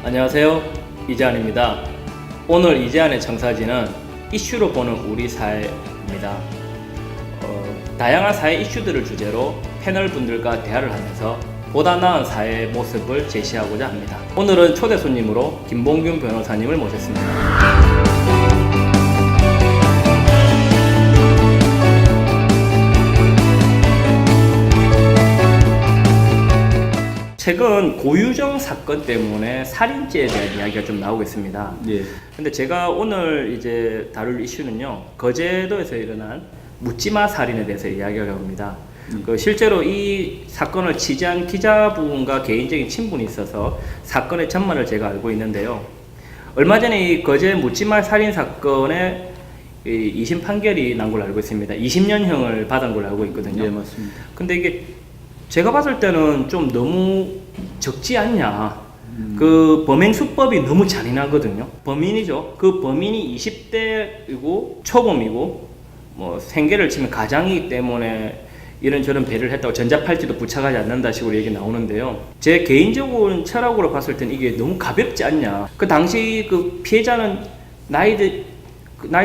안녕하세요, 이재환입니다. 오늘 이재환의 청사진은 이슈로 보는 우리 사회입니다. 다양한 사회 이슈들을 주제로 패널 분들과 대화를 하면서 보다 나은 사회의 모습을 제시하고자 합니다. 오늘은 초대 손님으로 김봉균 변호사님을 모셨습니다. 최근 고유정 사건 때문에 살인죄에 대한 이야기가 좀 나오고 있습니다. 예. 근데 제가 오늘 이제 다룰 이슈는요, 거제도에서 일어난 묻지마 살인에 대해서 이야기를 해봅니다. 실제로 이 사건을 취재한 기자분과 개인적인 친분이 있어서 사건의 전말을 제가 알고 있는데요. 얼마 전에 이 거제 묻지마 살인 사건의 2심 판결이 난 걸로 알고 있습니다. 20년형을 받은 걸로 알고 있거든요. 예, 맞습니다. 근데 이게 제가 봤을 때는 좀 너무 적지 않냐. 그 범행 수법이 너무 잔인하거든요. 범인이죠. 그 범인이 20대이고 초범이고 뭐 생계를 치면 가장이기 때문에 이런저런 배를 했다고 전자팔찌도 부착하지 않는다 식으로 얘기 나오는데요. 제 개인적인 철학으로 봤을 때는 이게 너무 가볍지 않냐. 그 당시 그 피해자는 나이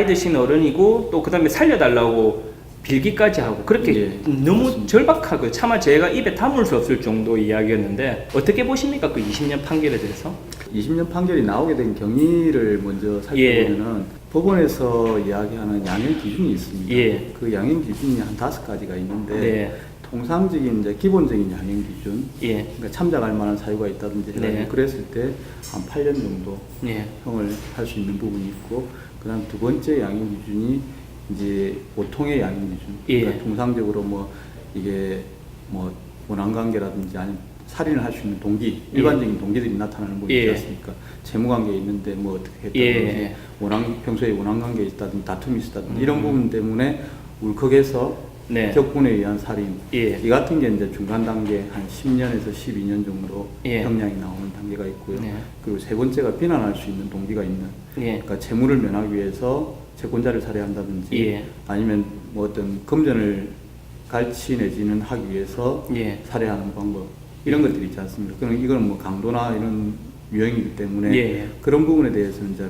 드신 어른이고 또 그 다음에 살려달라고 빌기까지 하고 그렇게 예, 너무 맞습니다. 절박하고 차마 제가 입에 담을 수 없을 정도의 이야기였는데 어떻게 보십니까? 그 20년 판결에 대해서? 20년 판결이 나오게 된 경위를 먼저 살펴보면은 법원에서 이야기하는 양형 기준이 있습니다. 예. 그 양형 기준이 한 5가지가 있는데 네. 통상적인 이제 기본적인 양형 기준, 예. 그러니까 참작할 만한 사유가 있다든지 네. 그랬을 때 한 8년 정도 예. 형을 할 수 있는 부분이 있고, 그다음 두 번째 양형 기준이 이제 보통의 양형 기준. 예. 그러니까 통상적으로 뭐 이게 뭐 원한관계라든지 아니면 살인을 할 수 있는 동기, 일반적인 동기들이 나타나는 거 있지 않습니까? 채무관계에 있는데 뭐 어떻게 했다든지, 평소에 원한관계에 있다든지 다툼이 있다든지 이런 부분 때문에 울컥해서 격분에 의한 살인, 이 같은 게 이제 중간 단계 한 10년에서 12년 정도 형량이 나오는 단계가 있고요. 그리고 세 번째가 비난할 수 있는 동기가 있는, 그러니까 채무를 면하기 위해서 채권자를 살해한다든지 아니면 뭐 어떤 금전을 갈취 내지는 하기 위해서 살해하는 방법, 이런 것들이 있지 않습니까? 그럼 이거는 뭐 강도나 이런 유형이기 때문에 그런 부분에 대해서는 이제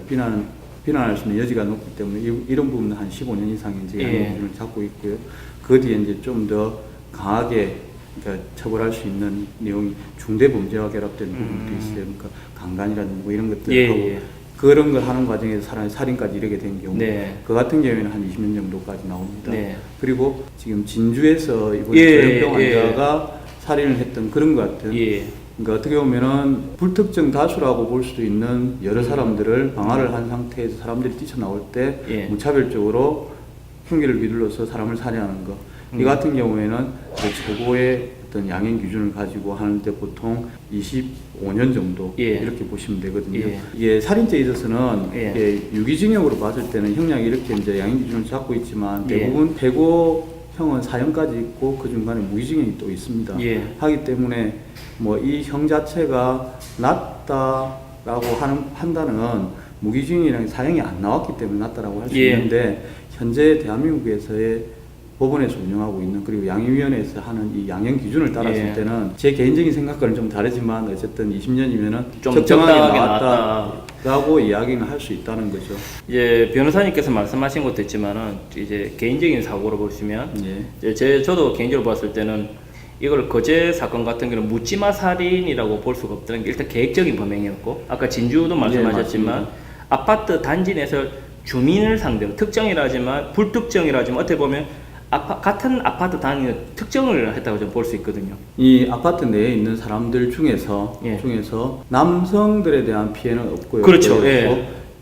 비난할 수 있는 여지가 높기 때문에 이런 부분은 한 15년 이상의 이제 양형 기준을 잡고 있고요. 그 뒤에 이제 좀 더 강하게 그러니까 처벌할 수 있는 내용이 중대범죄와 결합되는 부분도 있어요. 그러니까 강간이라든지 뭐 이런 것들 하고 그런 걸 하는 과정에서 사람이 살인까지 이르게 된 경우, 그 같은 경우에는 한 20년 정도까지 나옵니다. 그리고 지금 진주에서 이번에 전염병 환자가 살인을 했던 그런 것 같은, 그러니까 어떻게 보면은 불특정 다수라고 볼 수도 있는 여러 사람들을 방화를 한 상태에서 사람들이 뛰쳐나올 때 무차별적으로 흉기를 휘둘러서 사람을 살해하는 것, 이 같은 경우에는 최고의 어떤 양형 기준을 가지고 하는데 보통 25년 정도 이렇게 보시면 되거든요. 이게 살인죄에 있어서는 유기징역으로 봤을 때는 형량이 이렇게 이제 양형 기준을 잡고 있지만 대부분 배고형은 4년까지 있고 그 중간에 무기징역이 또 있습니다. 하기 때문에 뭐 이 형 자체가 낮다라고 하는 판단은 무기징역이랑 사형이 안 나왔기 때문에 낮다라고 할 수 있는데, 현재 대한민국에서의 법원에서 운영하고 있는, 그리고 양형위원회에서 하는 이 양형 기준을 따랐을 때는 제 개인적인 생각과는 좀 다르지만 어쨌든 20년이면은 좀 적정하게 나왔다라고 이야기는 할 수 있다는 거죠. 이제 변호사님께서 말씀하신 것도 있지만은 이제 개인적인 사고로 보시면 저도 개인적으로 봤을 때는 이걸 거제 사건 같은 경우는 묻지마 살인이라고 볼 수가 없다는 게 일단 계획적인 범행이었고, 아까 진주도 말씀하셨지만 아파트 단지 내에서 주민을 상대로 특정이라지만 불특정이라지만 어떻게 보면 같은 아파트 단위의 특정을 했다고 좀 볼 수 있거든요. 이 아파트 내에 있는 사람들 중에서 남성들에 대한 피해는 없고요. 그렇죠.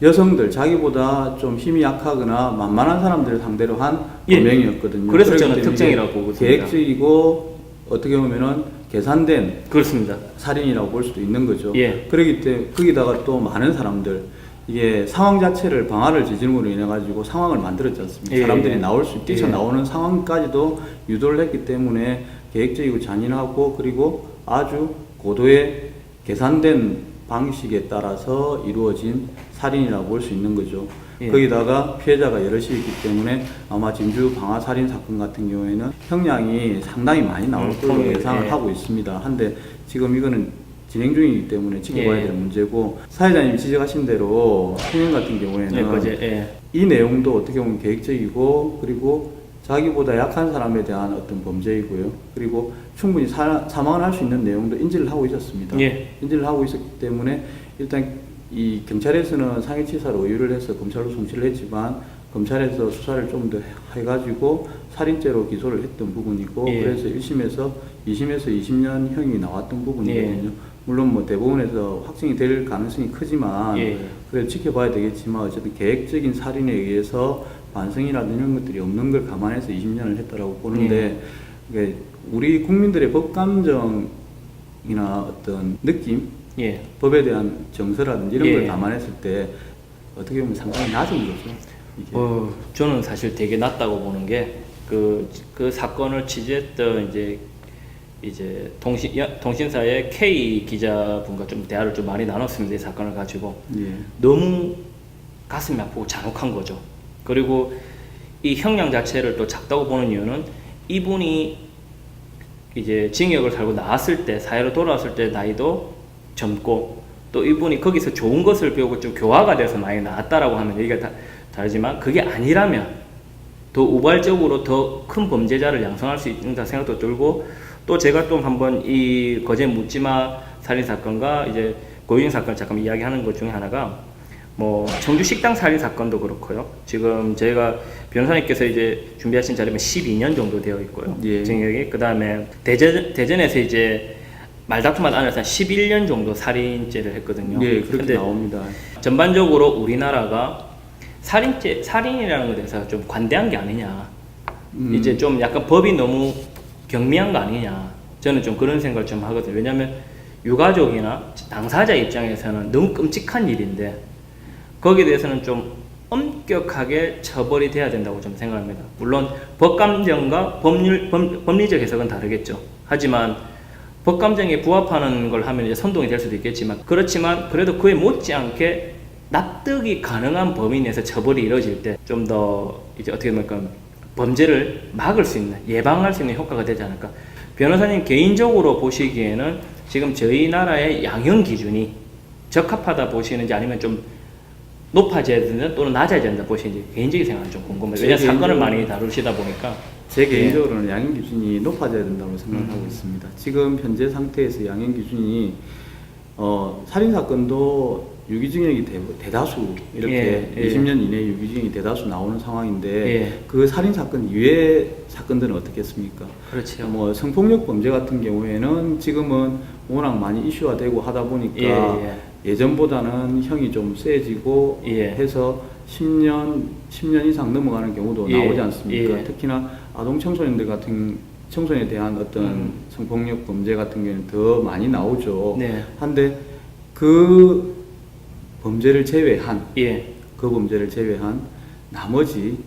여성들, 자기보다 좀 힘이 약하거나 만만한 사람들을 상대로 한 범행이었거든요. 그래서 저는 특정이라고 보거든요. 계획적이고 어떻게 보면은 계산된 그렇습니다. 살인이라고 볼 수도 있는 거죠. 그렇기 때문에 거기다가 또 많은 사람들, 이게 상황 자체를 방화를 지짐으로 인해 가지고 상황을 만들었지 않습니까? 사람들이 나올 수 뛰쳐나오는 상황까지도 유도를 했기 때문에 계획적이고 잔인하고, 그리고 아주 고도의 계산된 방식에 따라서 이루어진 살인이라고 볼 수 있는 거죠. 거기다가 피해자가 여럿이 있기 때문에 아마 진주 방화 살인 사건 같은 경우에는 형량이 상당히 많이 나올 걸로 예상을 하고 있습니다. 한데 지금 이거는 진행 중이기 때문에 지켜봐야 예. 될 문제고, 사회자님 지적하신 대로 통행 같은 네, 경우에는 그제, 예. 이 내용도 어떻게 보면 계획적이고, 그리고 자기보다 약한 사람에 대한 어떤 범죄이고요. 그리고 충분히 사망을 할 수 있는 내용도 인지를 하고 있었습니다. 예. 인지를 하고 있었기 때문에 일단 이 경찰에서는 상해치사를 의율을 해서 검찰로 송치를 했지만, 검찰에서 수사를 좀 더 해가지고 살인죄로 기소를 했던 부분이고, 예. 그래서 1심에서 2심에서 20년형이 나왔던 부분이거든요. 예. 물론 뭐 대법원에서 확정이 될 가능성이 크지만, 예. 그래도 지켜봐야 되겠지만, 어쨌든 계획적인 살인에 의해서 반성이라든지 이런 것들이 없는 걸 감안해서 20년을 했다라고 보는데, 이게 우리 국민들의 법 감정이나 어떤 느낌, 예. 법에 대한 정서라든지 이런 예. 걸 감안했을 때 어떻게 보면 상당히 낮은 거죠. 이게. 저는 사실 되게 낮다고 보는 게, 그 사건을 취재했던 이제 통신사의 K 기자분과 좀 대화를 좀 많이 나눴습니다. 이 사건을 가지고. 예. 너무 가슴이 아프고 잔혹한 거죠. 그리고 이 형량 자체를 또 작다고 보는 이유는, 이분이 이제 징역을 살고 나왔을 때, 사회로 돌아왔을 때 나이도 젊고, 또 이분이 거기서 좋은 것을 배우고 좀 교화가 돼서 많이 나왔다라고 하면 얘기가 다르지만, 그게 아니라면 더 우발적으로 더 큰 범죄자를 양성할 수 있다 생각도 들고, 또 제가 또 한번 이 거제 묻지마 살인 사건과 이제 고유행 사건을 잠깐 이야기하는 것 중에 하나가, 뭐 청주 식당 살인 사건도 그렇고요. 지금 저희가 변호사님께서 이제 준비하신 자료면 12년 정도 되어 있고요. 예. 징역이. 그다음에 대전에서 이제 말다툼한 안에서 11년 정도 살인죄를 했거든요. 예, 그렇게 근데 나옵니다. 전반적으로 우리나라가 살인이라는 것에 대해서 좀 관대한 게 아니냐. 이제 좀 약간 법이 너무 경미한 거 아니냐. 저는 좀 그런 생각을 좀 하거든요. 왜냐하면 유가족이나 당사자 입장에서는 너무 끔찍한 일인데, 거기에 대해서는 좀 엄격하게 처벌이 돼야 된다고 좀 생각합니다. 물론 법감정과 법리적 해석은 다르겠죠. 하지만 법감정에 부합하는 걸 하면 이제 선동이 될 수도 있겠지만, 그렇지만 그래도 그에 못지않게 납득이 가능한 범위 내에서 처벌이 이루어질 때 좀 더 이제 어떻게 보면 범죄를 막을 수 있는, 예방할 수 있는 효과가 되지 않을까. 변호사님 개인적으로 보시기에는 지금 저희 나라의 양형 기준이 적합하다 보시는지, 아니면 좀 높아져야 된다 또는 낮아져야 된다 보시는지, 개인적인 생각은 좀 궁금해요. 왜냐하면 사건을 많이 다루시다 보니까. 제 개인적으로는 양형 기준이 높아져야 된다고 생각하고 있습니다. 지금 현재 상태에서 양형 기준이 살인 사건도 유기징역이 대다수 이렇게 20년 이내 유기징역이 대다수 나오는 상황인데, 그 살인 사건 이외의 사건들은 어떻겠습니까? 그렇죠. 뭐 성폭력 범죄 같은 경우에는 지금은 워낙 많이 이슈화 되고 하다 보니까 예전보다는 형이 좀 세지고 해서 10년 이상 넘어가는 경우도 나오지 않습니까? 특히나 아동 청소년들 같은 청소년에 대한 어떤 성폭력 범죄 같은 경우는 더 많이 나오죠. 한데 그 범죄를 제외한 나머지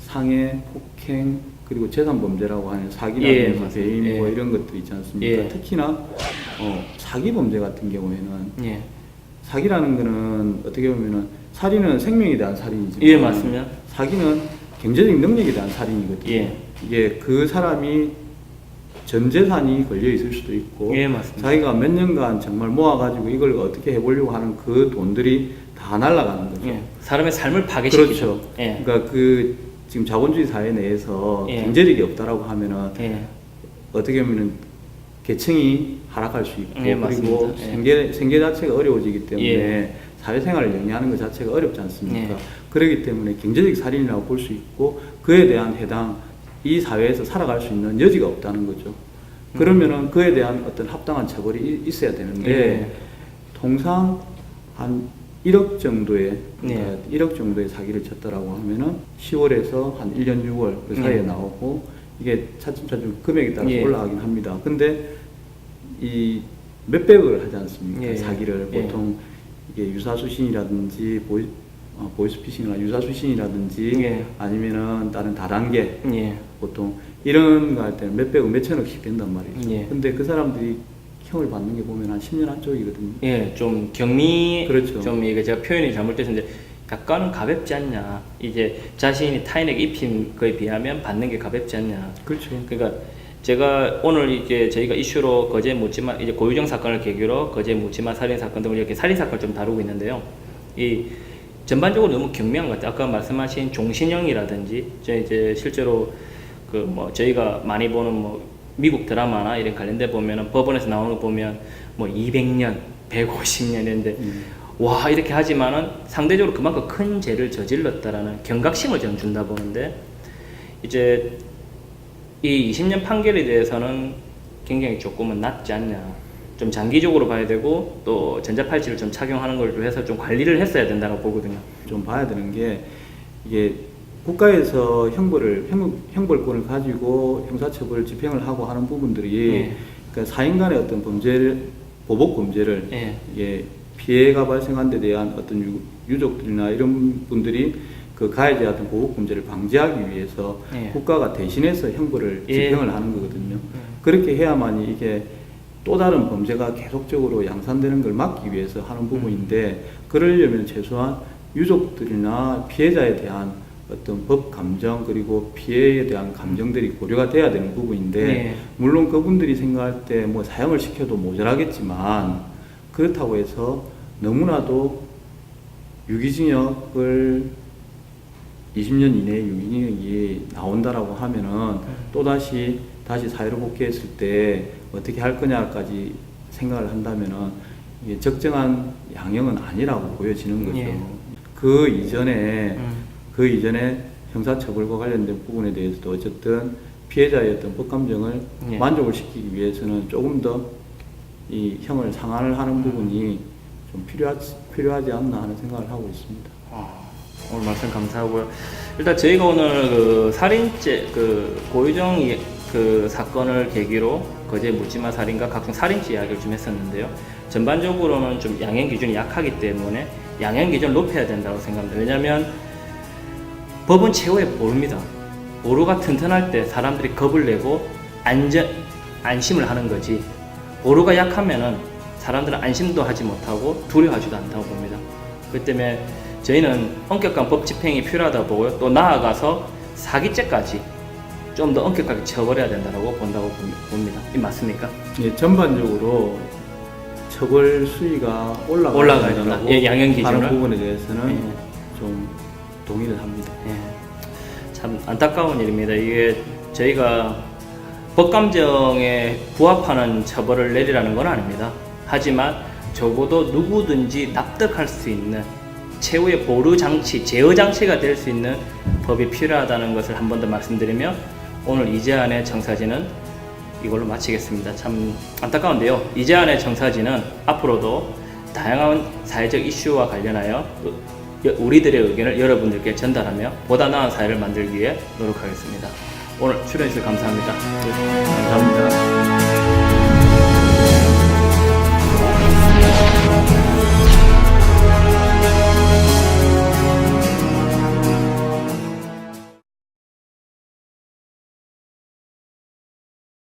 상해, 폭행, 그리고 재산 범죄라고 하는 사기라든지 배임 뭐 이런 것들 있지 않습니까? 특히나 사기 범죄 같은 경우에는 사기라는 거는 어떻게 보면은, 살인은 생명에 대한 살인이지만 맞습니다. 사기는 경제적 능력에 대한 살인이거든요. 이게 그 사람이 전 재산이 걸려 있을 수도 있고, 자기가 몇 년간 정말 모아가지고 이걸 어떻게 해보려고 하는 그 돈들이 다 날아가는 거죠. 사람의 삶을 파괴시키죠. 그렇죠. 그러니까 그 지금 자본주의 사회 내에서 경제력이 없다라고 하면은 어떻게 보면은 계층이 하락할 수 있고, 그리고 생계 자체가 어려워지기 때문에 사회생활을 영위하는 것 자체가 어렵지 않습니까? 그렇기 때문에 경제적 살인이라고 볼 수 있고, 그에 대한 해당, 이 사회에서 살아갈 수 있는 여지가 없다는 거죠. 그러면은 그에 대한 어떤 합당한 처벌이 있어야 되는데, 통상 한 1억 정도의, 그러니까 1억 정도의 사기를 쳤다라고 하면은 10월에서 한 1년 6월 그 사이에 나오고, 이게 차츰차츰 금액에 따라서 올라가긴 합니다. 근데 이 몇백을 하지 않습니까? 사기를 보통 이게 유사수신이라든지 보이스피싱이나 유사수신이라든지 아니면은 다른 다단계 보통 이런 거 할 때는 몇백억 몇천억씩 된단 말이죠. 근데 그 사람들이 형을 받는 게 보면 한 10년 한쪽이거든요. 좀 경미, 그렇죠. 좀 이게 제가 표현이 잘못됐는데, 약간은 가볍지 않냐. 이제 자신이 타인에게 입힌 거에 비하면 받는 게 가볍지 않냐. 그렇죠. 그러니까 제가 오늘 이제 저희가 이슈로 거제 묻지마 이제 고유정 사건을 계기로 거제 묻지마 살인 사건 등을 이렇게 살인 사건을 좀 다루고 있는데요. 이 전반적으로 너무 경미한 것 같아요. 아까 말씀하신 종신형이라든지 저 이제 실제로 그 뭐 저희가 많이 보는 뭐 미국 드라마나 이런 관련돼 보면은 법원에서 나오는 거 보면 뭐 200년, 150년 이런데 와 이렇게 하지만은 상대적으로 그만큼 큰 죄를 저질렀다라는 경각심을 좀 준다 보는데 이제 이 20년 판결에 대해서는 굉장히 조금은 낮지 않냐. 좀 장기적으로 봐야 되고 또 전자팔찌를 좀 착용하는 걸 좀 해서 좀 관리를 했어야 된다고 보거든요. 좀 봐야 되는 게 이게 국가에서 형벌권을 가지고 형사처벌 집행을 하고 하는 부분들이 예. 그러니까 사인 간의 어떤 범죄를 보복 범죄를 예. 이게 피해가 발생한 데 대한 어떤 유족들이나 이런 분들이 그 가해자의 어떤 보복 범죄를 방지하기 위해서 예. 국가가 대신해서 형벌을 예. 집행을 하는 거거든요. 그렇게 해야만이 이게 또 다른 범죄가 계속적으로 양산되는 걸 막기 위해서 하는 부분인데 그러려면 최소한 유족들이나 피해자에 대한 어떤 법 감정 그리고 피해에 대한 감정들이 고려가 돼야 되는 부분인데 네. 물론 그분들이 생각할 때 뭐 사형을 시켜도 모자라겠지만 그렇다고 해서 너무나도 유기징역을 20년 이내에 유기징역이 나온다라고 하면은 또다시 사회로 복귀했을 때 어떻게 할 거냐까지 생각을 한다면은 이게 적정한 양형은 아니라고 보여지는 거죠. 예. 그 이전에 형사처벌과 관련된 부분에 대해서도 어쨌든 피해자의 어떤 법감정을 예. 만족을 시키기 위해서는 조금 더 이 형을 상한을 하는 부분이 좀 필요하지 않나 하는 생각을 하고 있습니다. 오늘 말씀 감사하고요. 일단 저희가 오늘 그 살인죄 그 고유정 그 사건을 계기로 거제 묻지마 살인과 각종 살인죄 이야기를 좀 했었는데요. 전반적으로는 좀 양형 기준이 약하기 때문에 양형 기준을 높여야 된다고 생각합니다. 왜냐하면 법은 최후의 보루입니다. 보루가 튼튼할 때 사람들이 겁을 내고 안심을 하는 거지. 보루가 약하면은 사람들은 안심도 하지 못하고 두려워하지도 않다고 봅니다. 그렇기 때문에 저희는 엄격한 법 집행이 필요하다 보고요. 또 나아가서 사기죄까지 좀 더 엄격하게 처벌해야 된다고 본다고 봅니다. 이 맞습니까? 예, 전반적으로 처벌 수위가 올라가야 된다고 된다. 예, 양형 기준을. 하는 부분에 대해서는 예. 좀 동의를 합니다. 예, 참 안타까운 일입니다. 이게 저희가 법감정에 부합하는 처벌을 내리라는 건 아닙니다. 하지만 적어도 누구든지 납득할 수 있는 최후의 보루 장치, 제어 장치가 될 수 있는 법이 필요하다는 것을 한 번 더 말씀드리며 오늘 이재한의 청사진은 이걸로 마치겠습니다. 참 안타까운데요. 이재한의 청사진은 앞으로도 다양한 사회적 이슈와 관련하여 우리들의 의견을 여러분들께 전달하며 보다 나은 사회를 만들기 위해 노력하겠습니다. 오늘 출연해주셔서 감사합니다. 감사합니다.